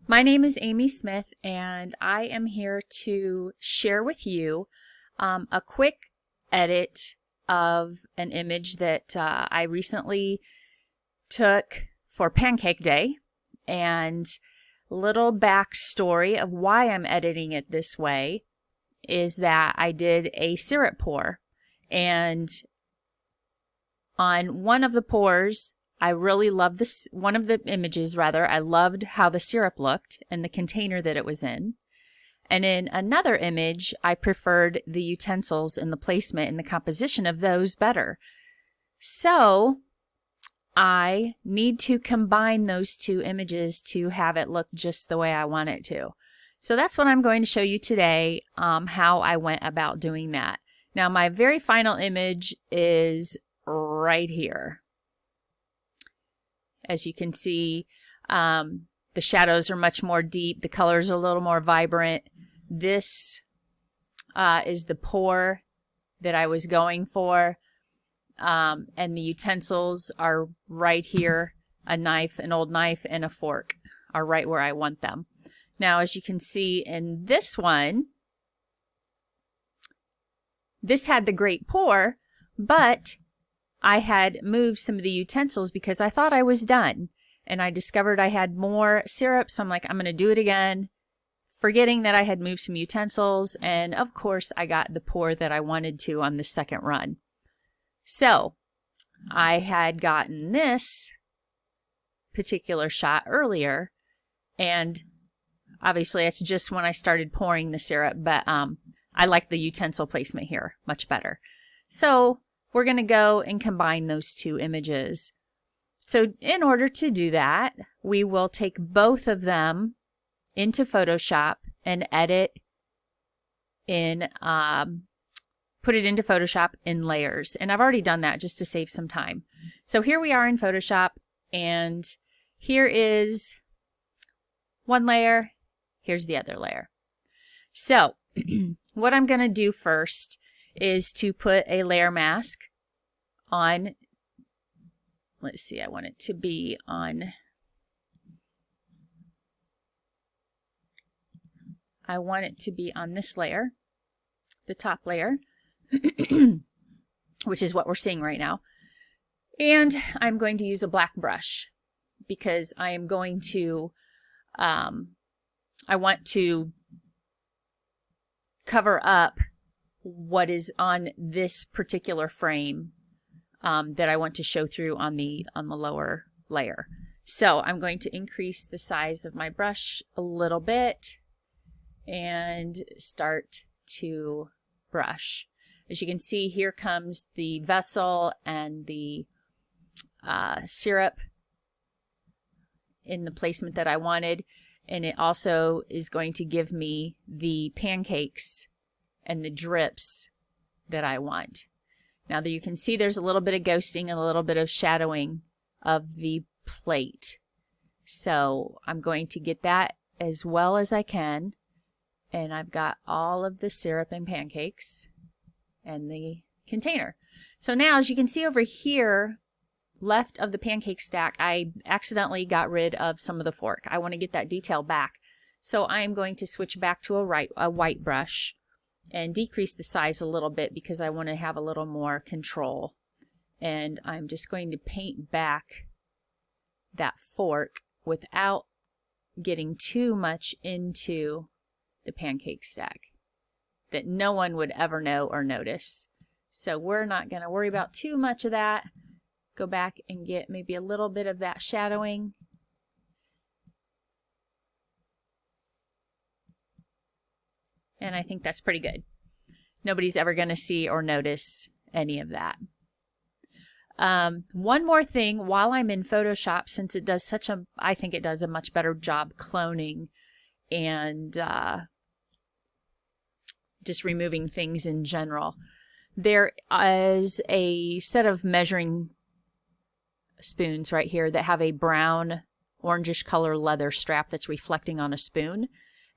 My name is Amy Smith, and I am here to share with you a quick edit of an image that I recently took for Pancake Day, and little backstory of why I'm editing it this way is that I did a syrup pour, and on one of the pours I really loved this, one of the images rather, I loved how the syrup looked and the container that it was in. And in another image, I preferred the utensils and the placement and the composition of those better. So I need to combine those two images to have it look just the way I want it to. So that's what I'm going to show you today, how I went about doing that. Now my very final image is right here. As you can see, the shadows are much more deep. The colors are a little more vibrant. This is the pour that I was going for. And the utensils are right here. A knife, an old knife, and a fork are right where I want them. Now, as you can see in this one, this had the great pour, but I had moved some of the utensils because I thought I was done, and I discovered I had more syrup, so I'm like, I'm going to do it again, forgetting that I had moved some utensils, and of course I got the pour that I wanted to on the second run. So I had gotten this particular shot earlier, and obviously it's just when I started pouring the syrup, but I like the utensil placement here much better. So we're going to go and combine those two images. So in order to do that, we will take both of them into Photoshop and edit in, put it into Photoshop in layers. And I've already done that just to save some time. So here we are in Photoshop, and here is one layer, here's the other layer. So what I'm going to do first is to put a layer mask on, let's see, I want it to be on, this layer, the top layer, which is what we're seeing right now. And I'm going to use a black brush because I am going to, I want to cover up what is on this particular frame that I want to show through on the lower layer. So I'm going to increase the size of my brush a little bit and start to brush. As you can see, here comes the vessel and the syrup in the placement that I wanted, and it also is going to give me the pancakes and the drips that I want. Now that you can see there's a little bit of ghosting and a little bit of shadowing of the plate. So I'm going to get that as well as I can. And I've got all of the syrup and pancakes and the container. So now as you can see over here, left of the pancake stack, I accidentally got rid of some of the fork. I want to get that detail back. So I am going to switch back to a white brush and decrease the size a little bit because I want to have a little more control. And I'm just going to paint back that fork without getting too much into the pancake stack that no one would ever know or notice. So we're not going to worry about too much of that. Go back and get maybe a little bit of that shadowing. And I think that's pretty good. Nobody's ever going to see or notice any of that. One more thing while I'm in Photoshop, since it does I think it does a much better job cloning and just removing things in general. There is a set of measuring spoons right here that have a brown orangish color leather strap that's reflecting on a spoon,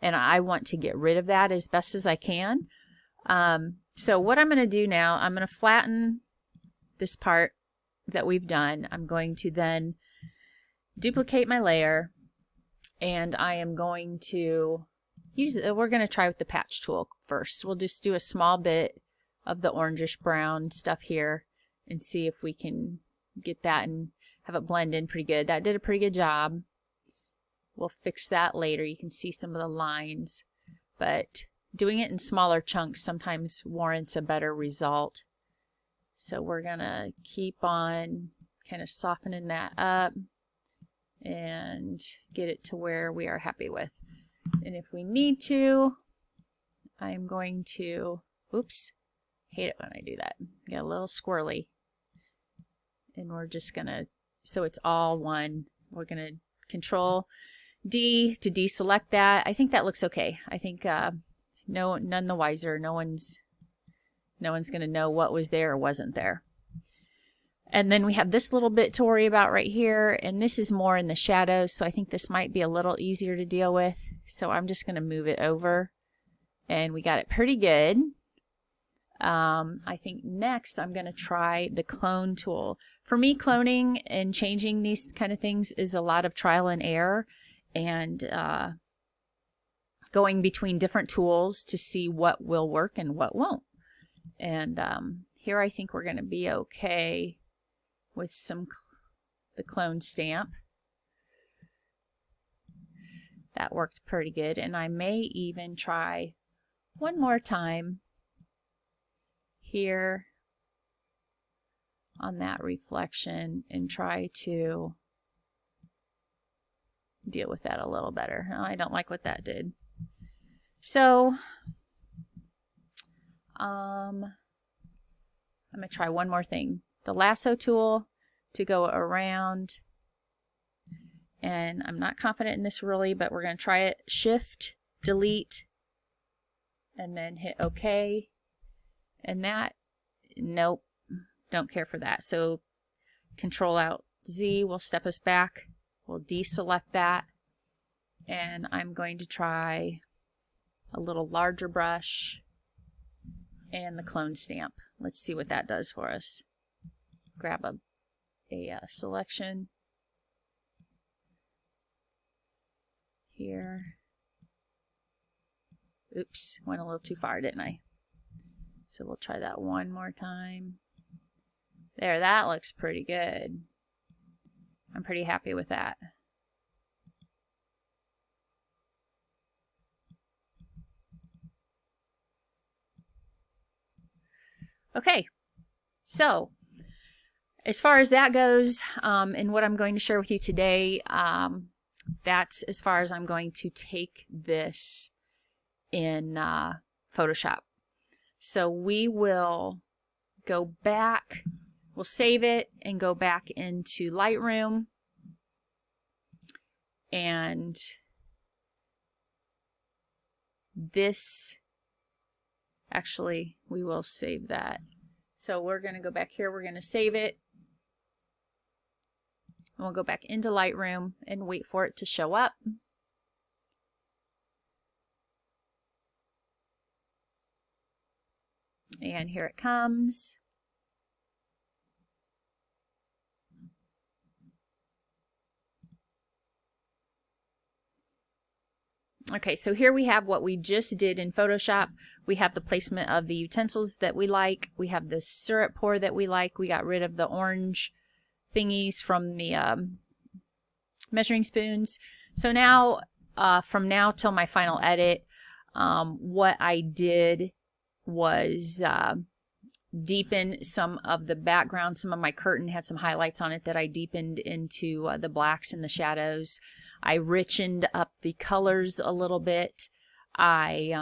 and I want to get rid of that as best as I can. So what I'm going to do now, I'm going to flatten this part that we've done. I'm going to then duplicate my layer, And I am going to use it. We're going to try with the patch tool first. We'll just do a small bit of the orangish brown stuff here and see if we can get that and have it blend in pretty good. That did a pretty good job. We'll fix that later. You can see some of the lines, but doing it in smaller chunks sometimes warrants a better result. So we're gonna keep on kind of softening that up and get it to where we are happy with. And if we need to, I'm going to, oops, hate it when I do that. Get a little squirrely. And we're just gonna, so it's all one, we're gonna Control D to deselect that. I think that looks okay. I think none the wiser. No one's gonna know what was there or wasn't there. And then we have this little bit to worry about right here, and this is more in the shadows, so I think this might be a little easier to deal with. So I'm just gonna move it over, and we got it pretty good. I think next I'm gonna try the clone tool. For me, cloning and changing these kind of things is a lot of trial and error, and going between different tools to see what will work and what won't. And here I think we're gonna be okay with the clone stamp. That worked pretty good, and I may even try one more time here on that reflection and try to deal with that a little better. Oh, I don't like what that did. So I'm gonna try one more thing. The lasso tool to go around, and I'm not confident in this really, but we're going to try it. Shift, delete, and then hit OK. And that, nope, don't care for that. So Control Alt Z will step us back. We'll deselect that, and I'm going to try a little larger brush and the clone stamp. Let's see what that does for us. Grab a selection here. Oops, went a little too far, didn't I? So we'll try that one more time. There, that looks pretty good. I'm pretty happy with that. Okay, so as far as that goes, and what I'm going to share with you today, that's as far as I'm going to take this in Photoshop. So we will go back, we'll save it and go back into Lightroom, and this, actually, we will save that. So we're going to go back here, we're going to save it. And we'll go back into Lightroom and wait for it to show up. And here it comes. Okay, so here we have what we just did in Photoshop. We have the placement of the utensils that we like. We have the syrup pour that we like. We got rid of the orange thingies from the measuring spoons. So now, from now till my final edit, what I did was deepen some of the background. Some of my curtain had some highlights on it that I deepened into the blacks and the shadows. I richened up the colors a little bit. I,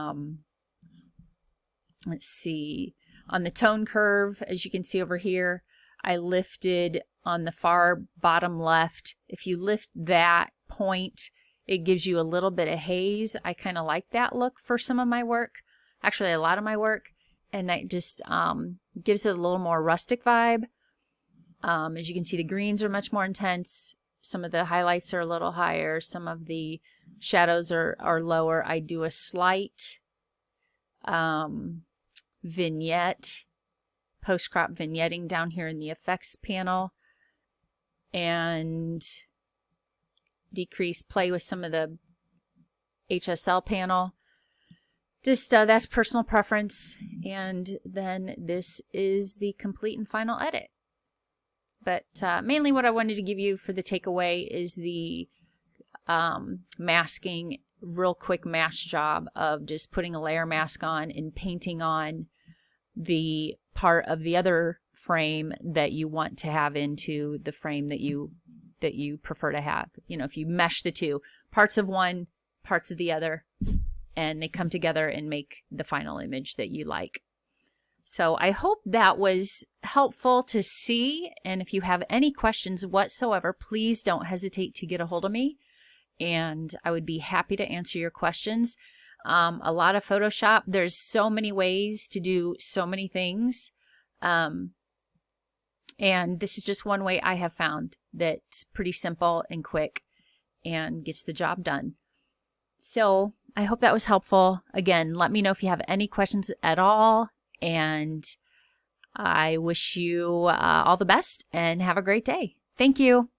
let's see, on the tone curve, as you can see over here, I lifted on the far bottom left. If you lift that point, it gives you a little bit of haze. I kind of like that look for some of my work, actually a lot of my work, and that just gives it a little more rustic vibe. As you can see, the greens are much more intense. Some of the highlights are a little higher. Some of the shadows are lower. I do a slight vignette, post-crop vignetting down here in the effects panel. And decrease, play with some of the HSL panel. Just that's personal preference. And then this is the complete and final edit. But mainly what I wanted to give you for the takeaway is the masking, real quick mask job of just putting a layer mask on and painting on the part of the other frame that you want to have into the frame that you prefer to have. You know, if you mesh the two, parts of one, parts of the other, and they come together and make the final image that you like. So I hope that was helpful to see. And if you have any questions whatsoever, please don't hesitate to get a hold of me. And I would be happy to answer your questions. A lot of Photoshop, there's so many ways to do so many things. And this is just one way I have found that's pretty simple and quick and gets the job done. So I hope that was helpful. Again, let me know if you have any questions at all. And I wish you all the best and have a great day. Thank you.